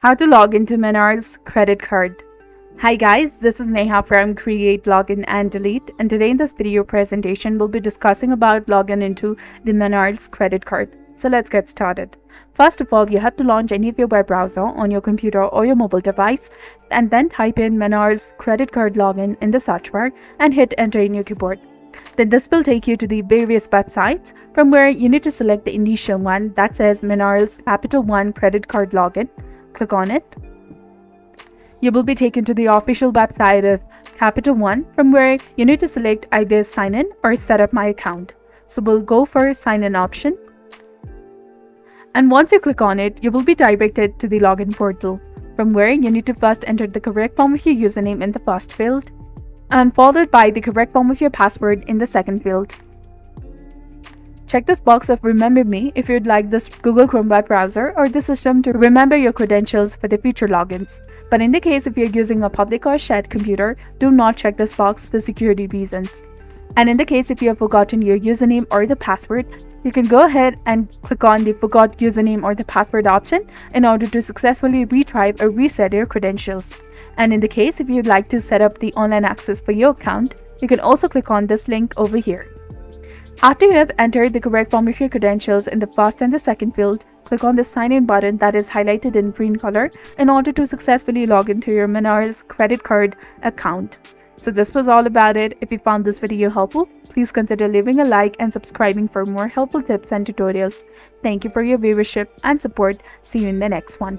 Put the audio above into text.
How to log into Menards Credit Card. Hi guys, this is Neha from Create, Login and Delete, and today in this video presentation we'll be discussing about login into the Menards Credit Card. So let's get started. First of all, you have to launch any of your web browser on your computer or your mobile device and then type in Menards Credit Card Login in the search bar and hit enter in your keyboard. Then this will take you to the various websites from where you need to select the initial one that says Menards Capital One Credit Card Login. Click on it. You will be taken to the official website of Capital One from where you need to select either sign in or set up my account. So we'll go for sign in option. And once you click on it, you will be directed to the login portal from where you need to first enter the correct form of your username in the first field and followed by the correct form of your password in the second field. Check this box of Remember Me if you'd like this Google Chrome web browser or the system to remember your credentials for the future logins. But in the case if you're using a public or shared computer, do not check this box for security reasons. And in the case if you have forgotten your username or the password, you can go ahead and click on the Forgot Username or the Password option in order to successfully retrieve or reset your credentials. And in the case if you'd like to set up the online access for your account, you can also click on this link over here. After you have entered the correct form of your credentials in the first and the second field, click on the sign in button that is highlighted in green color in order to successfully log into your Menards credit card account. So this was all about it. If you found this video helpful, please consider leaving a like and subscribing for more helpful tips and tutorials. Thank you for your viewership and support. See you in the next one.